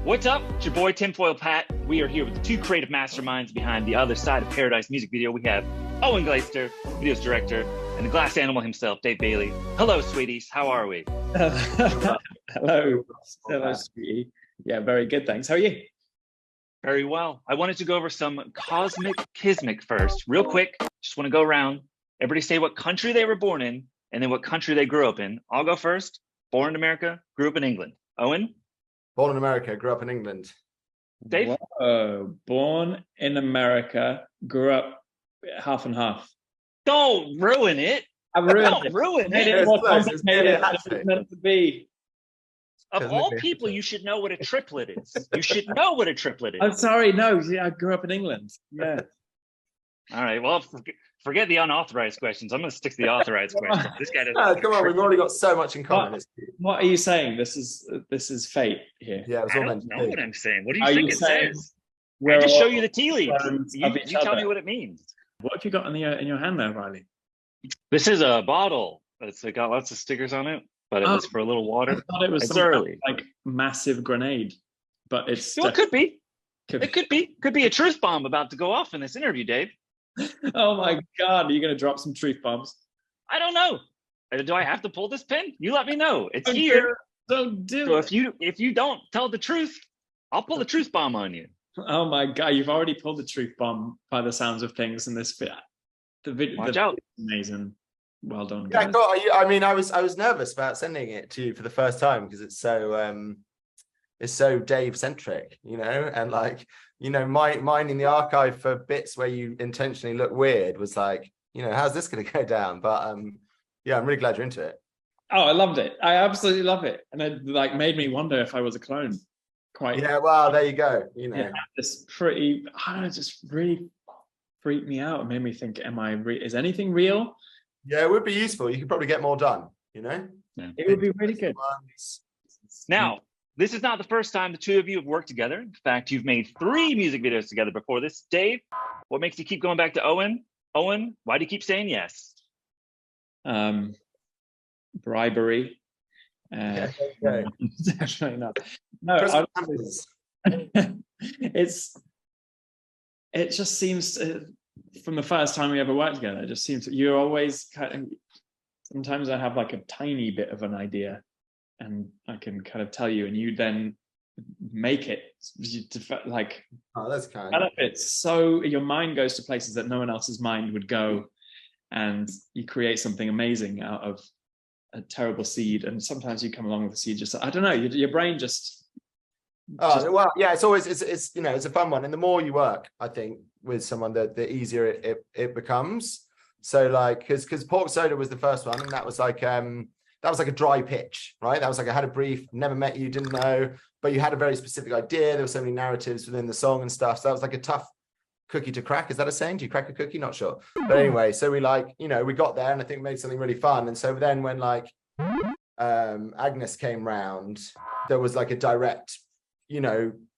What's up? It's your boy Tinfoil Pat. We are here with the two creative masterminds behind The Other Side of Paradise music video. We have Eoin Glaister, video's director, and the glass animal himself, Dave Bayley. Hello, sweeties. How are we? Hello, sweetie. Yeah, very good, thanks. How are you? Very well. I wanted to go over some cosmic kismic first, real quick. Just want to go around. Everybody say what country they were born in, and then what country they grew up in. I'll go first. Born in America, grew up in England. Eoin? Born in America, grew up in England. Dave? Whoa. Born in America, grew up half and half. Don't ruin it. I ruined Don't it. ruin Made it. it more It's complicated than it was meant to be. Of all people, you should know what a triplet is. You should know what a triplet is. I'm sorry, no, I grew up in England. Yeah. All right. Well, forget the unauthorized questions. I'm going to stick to the authorized questions. This guy doesn't. Oh, come on, we've already got so much in common. What are you saying? This is fate here. Yeah, it's I all don't meant to know be. what I'm saying. What do you Are think you it saying says? I we're just all show you the tea leaves. friends You of each tell me other? what it means. What have you got in your hand there, Riley? This is a bottle. It's got lots of stickers on it, but it was for a little water. I thought it was It's some early. like massive grenade, but it's Well, it could be. could It could be. Could be a truth bomb about to go off in this interview, Dave. Oh my God, are you going to drop some truth bombs? I don't know. Do I have to pull this pin? You let me know. It's here. Don't do So it. if you don't tell the truth, I'll pull the truth bomb on you. Oh my God, you've already pulled the truth bomb by the sounds of things in this fit. The video, Watch out. amazing. Well done, Yeah, guys. cool. I mean, I was nervous about sending it to you for the first time because it's so Dave centric, and like, mine in the archive for bits where you intentionally look weird was like, how's this going to go down? But yeah, I'm really glad you're into it. Oh, I loved it. I absolutely love it, and it like made me wonder if I was a clone. Quite. Yeah, well, there you go. Yeah, this pretty. I don't know, just really freaked me out. It made me think, is anything real? Yeah, it would be useful. You could probably get more done. Yeah. It would be really good. Now, this is not the first time the two of you have worked together. In fact, you've made 3 music videos together before this. Dave, what makes you keep going back to Eoin? Eoin, why do you keep saying yes? Bribery. Okay. Definitely not. No, it just seems from the first time we ever worked together, it just seems you're always sometimes I have like a tiny bit of an idea and I can kind of tell you, and you then make it like, oh, that's kind. Benefits. So your mind goes to places that no one else's mind would go, and you create something amazing out of a terrible seed. And sometimes you come along with a seed, just, I don't know, your brain just. Oh, well, yeah, it's always, it's it's a fun one. And the more you work, I think, with someone, the easier it becomes. So like, because Pork Soda was the first one, and that was like a dry pitch, right? That was like, I had a brief, never met you, didn't know, but you had a very specific idea. There were so many narratives within the song and stuff. So that was like a tough cookie to crack. Is that a saying? Do you crack a cookie? Not sure. But anyway, so we we got there, and I think we made something really fun. And so then when like Agnes came round, there was like a direct,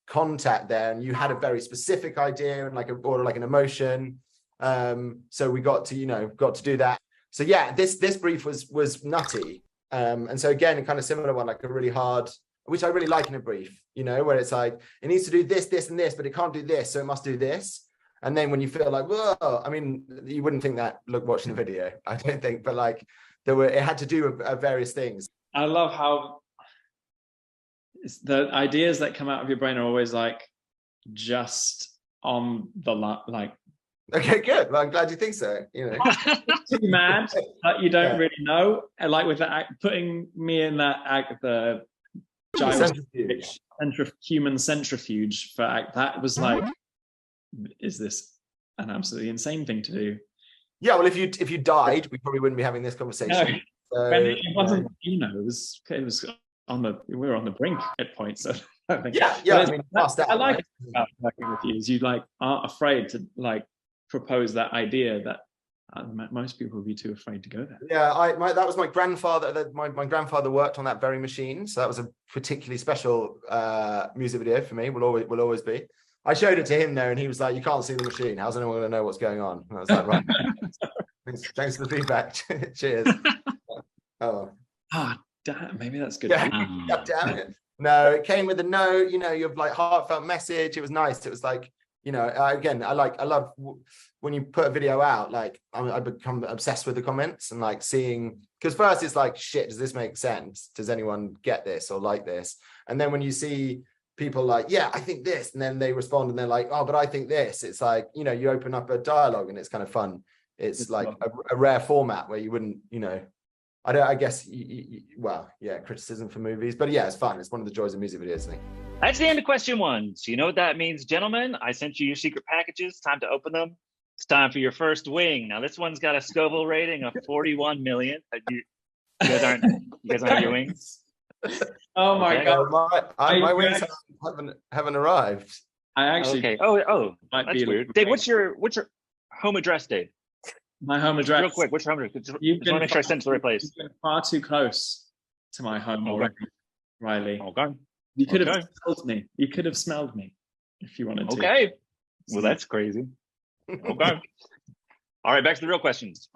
contact there, and you had a very specific idea and like an emotion. So we got to do that. So yeah, this brief was nutty. And so again, a kind of similar one, like a really hard, which I really like in a brief, where it's like, it needs to do this, this, and this, but it can't do this, so it must do this. And then when you feel like, whoa, I mean, you wouldn't think that watching the video, I don't think, but like it had to do various things. I love how the ideas that come out of your brain are always like just on the like. Okay, good. Well, I'm glad you think so. Too mad that you don't really know. And like with that, putting me in that act, the human centrifuge for act, that was like, is this an absolutely insane thing to do? Yeah, well, if you died, we probably wouldn't be having this conversation. No. So, it wasn't. It was we were on the brink at points. So I think, yeah. I like it about working with you is you like aren't afraid to like propose that idea that most people would be too afraid to go there. Yeah, that was my grandfather. My grandfather worked on that very machine, so that was a particularly special music video for me. Will always be. I showed it to him there, and he was like, "You can't see the machine. How's anyone going to know what's going on?" And I was like, "Right, thanks for the feedback. Cheers." Damn, maybe that's good. Yeah, damn it. No, it came with a note, you know, your like heartfelt message. It was nice. It was like, you know, again, I love when you put a video out, like I become obsessed with the comments and like seeing, because first it's like, shit, does this make sense? Does anyone get this or like this? And then when you see people like, yeah, I think this, and then they respond and they're like, oh, but I think this, it's like, you know, you open up a dialogue and it's kind of fun. It's like a rare format where you wouldn't, you know, I guess, well, yeah, criticism for movies, but yeah, it's fun. It's one of the joys of music videos, I think. That's the end of question 1. So you know what that means, gentlemen? I sent you your secret packages. Time to open them. It's time for your first wing. Now this one's got a Scoville rating of 41 million. You guys aren't your wings? Oh my God. My wings haven't arrived. I actually okay. Oh, that's weird. Dave, what's your home address, Dave? My home address. Real quick, what's your home address? Just want to make sure I send it to the right place. You've been far too close to my home already, Riley. Okay. You could have smelled me. You could have smelled me if you wanted to. Okay. Well, that's crazy. Okay. All right, back to the real questions.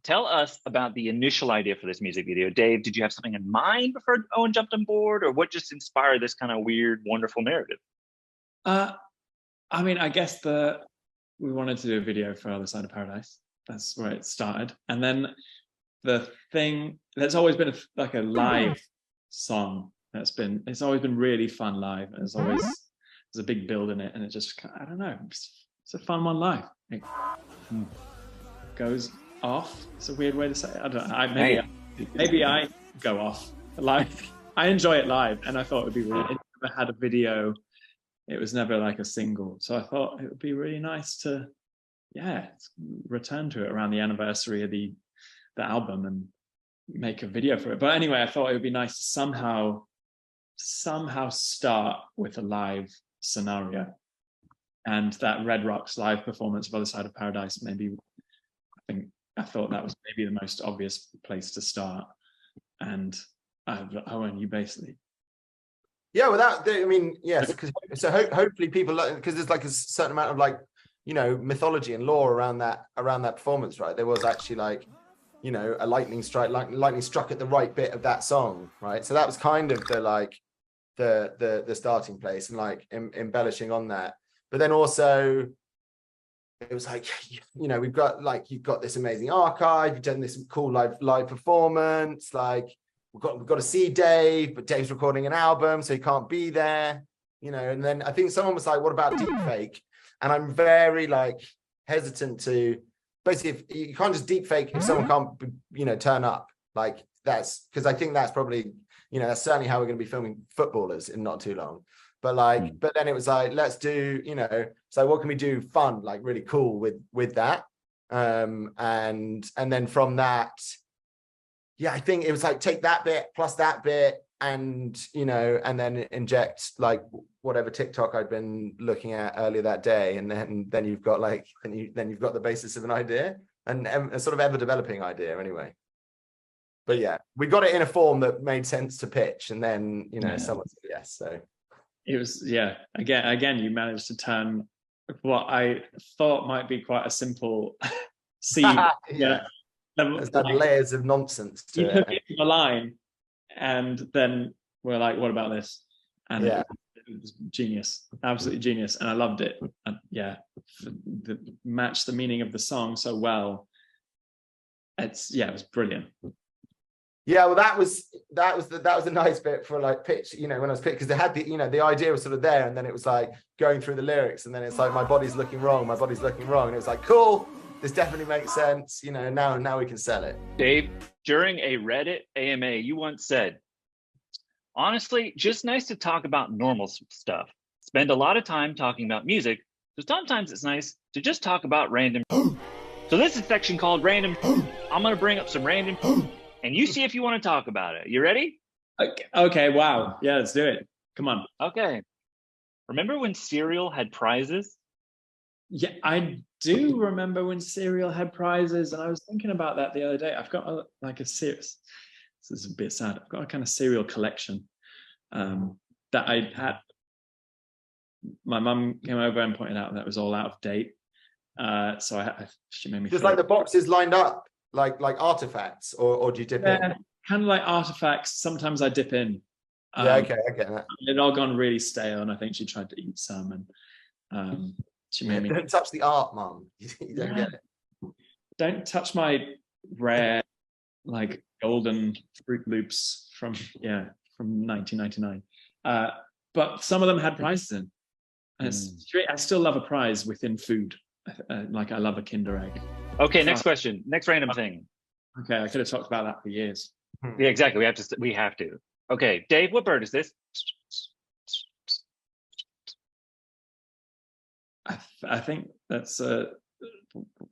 Tell us about the initial idea for this music video. Dave, did you have something in mind before Eoin jumped on board, or what just inspired this kind of weird, wonderful narrative? I mean, I guess we wanted to do a video for Other Side of Paradise. That's where it started. And then the thing, there's always been like a live song it's always been really fun live. And there's a big build in it. And it just, I don't know, it's a fun one live. It goes off. It's a weird way to say it. I don't know. Maybe I go off live. I enjoy it live. And I thought it would be really, it never had a video. It was never like a single. So I thought it would be really nice to, return to it around the anniversary of the album and make a video for it. But anyway, I thought it would be nice to somehow start with a live scenario. And that Red Rocks live performance of Other Side of Paradise, I thought that was maybe the most obvious place to start. And Eoin, you basically. Yeah, yes, because hopefully people, because there's like a certain amount of like, you know, mythology and lore around that performance, right? There was actually like, you know, a lightning struck at the right bit of that song, right? So that was kind of the like the starting place and like embellishing on that. But then also it was like, you know, you've got this amazing archive, you've done this cool live performance, like we've got to see Dave, but Dave's recording an album, so he can't be there, you know. And then I think someone was like, what about deepfake? And I'm very like hesitant to, basically, if you can't just deepfake if someone can't, you know, turn up. Like that's, because I think that's probably, you know, that's certainly how we're going to be filming footballers in not too long. But like, but then it was like, let's do, you know, so what can we do fun, like really cool with that? And then from that, yeah, I think it was like take that bit plus that bit, and you know, and then inject like whatever TikTok I'd been looking at earlier that day, and then you've got like then you've got the basis of an idea, and a sort of ever developing idea anyway. But yeah, we got it in a form that made sense to pitch, and then you know someone said yes. So it was again you managed to turn what I thought might be quite a simple scene. There's that layers of nonsense to you took it to a line, and then we're like, what about this? And it was genius, absolutely genius, and I loved it. And matched the meaning of the song so well. It was brilliant. Yeah, well, that was the nice bit for like pitch, you know, when I was pitched, because they had the idea was sort of there, and then it was like going through the lyrics, and then it's like my body's looking wrong, and it was like, cool, this definitely makes sense, you know. Now we can sell it. Dave, during a Reddit AMA, you once said, honestly, just nice to talk about normal stuff. Spend a lot of time talking about music, so sometimes it's nice to just talk about random. So this is a section called random. I'm going to bring up some random, and you see if you want to talk about it. You ready? Okay, wow. Yeah, let's do it. Come on. Okay. Remember when cereal had prizes? Yeah, I do remember when cereal had prizes, and I was thinking about that the other day. I've got a series. This is a bit sad. I've got a kind of cereal collection that I had. My mum came over and pointed out that was all out of date. So she made me just like the boxes lined up, like artifacts, or do you dip in? Kind of like artifacts. Sometimes I dip in. Yeah, okay, I get that. It had all gone really stale, and I think she tried to eat some, and she made me. Don't touch the art, Mum. You don't get it. Don't touch my rare, like golden Fruit Loops from 1999. But some of them had prizes in. And I still love a prize within food. Like I love a Kinder Egg. Okay, next question. Next random thing. Okay, I could have talked about that for years. Yeah, exactly. We have to. Okay, Dave, what bird is this? I think that's a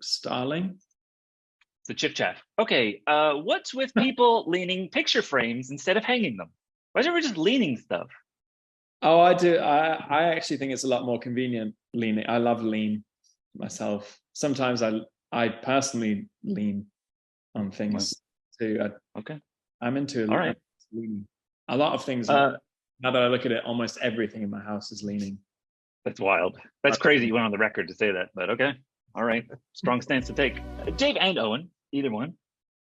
starling. It's a chip chat. Okay, what's with people leaning picture frames instead of hanging them? Why is everyone just leaning stuff? Oh, I do. I actually think it's a lot more convenient leaning. I love lean myself. Sometimes I personally lean on things too. Okay. I'm into all right. Leaning. A lot of things. Now that I look at it, almost everything in my house is leaning. That's wild. That's crazy. You went on the record to say that, but okay. All right. Strong stance to take. Dave and Eoin, either one.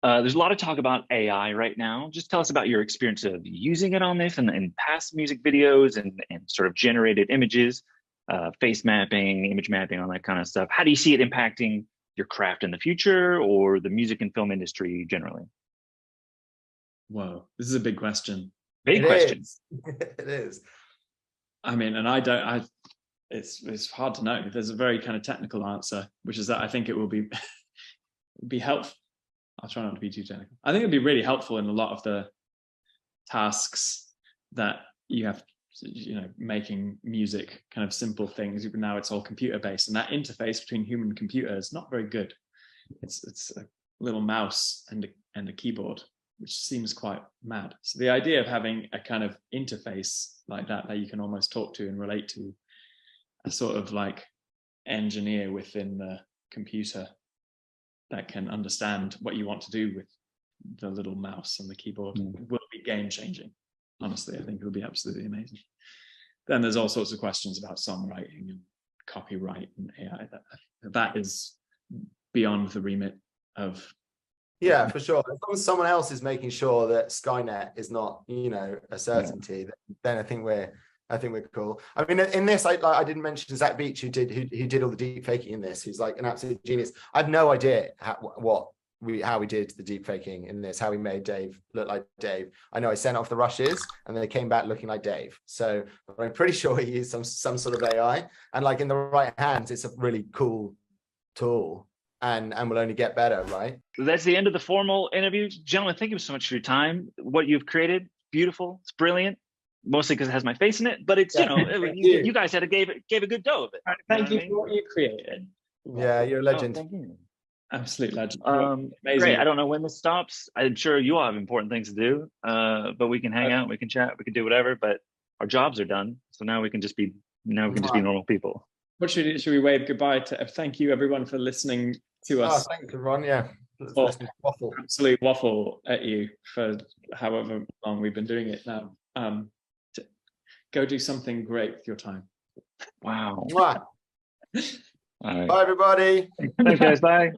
There's a lot of talk about AI right now. Just tell us about your experience of using it on this and past music videos and sort of generated images, face mapping, image mapping, all that kind of stuff. How do you see it impacting your craft in the future or the music and film industry generally? Whoa, this is a big question. Big question. It is. I mean, and it's hard to know. There's a very kind of technical answer, which is that I think it will be helpful. I'll try not to be too technical. I think it'd be really helpful in a lot of the tasks that you have, making music, kind of simple things. Even now it's all computer based, and that interface between human and computer is not very good. It's a little mouse and a keyboard, which seems quite mad. So the idea of having a kind of interface like that you can almost talk to and relate to, a sort of like engineer within the computer that can understand what you want to do with the little mouse and the keyboard will be game changing. Honestly, I think it will be absolutely amazing. Then there's all sorts of questions about songwriting and copyright and AI. That is beyond the remit of. Yeah, for sure. As long as someone else is making sure that Skynet is not, a certainty, then I think we're cool. I mean, in this, I didn't mention Zach Beach, who did all the deep faking in this, who's like an absolute genius. I have no idea how we did the deep faking in this, how we made Dave look like Dave. I know I sent off the rushes and then they came back looking like Dave. So I'm pretty sure he used some sort of AI, and like in the right hands, it's a really cool tool. And will only get better, right? That's the end of the formal interview. Gentlemen, thank you so much for your time. What you've created, beautiful. It's brilliant. Mostly because it has my face in it, but it's, you guys gave a good go of it. Thank you for what you created. Yeah, you're a legend. Thank you. Absolute legend. Amazing. Great. I don't know when this stops. I'm sure you all have important things to do, but we can hang out, we can chat, we can do whatever, but our jobs are done. So now we can just be normal people. What should we wave goodbye to? Thank you everyone for listening to us. Thanks everyone. Yeah. Waffle. Absolute waffle at you for however long we've been doing it now. Go do something great with your time. Wow. All right. Bye everybody. Thanks guys. Bye.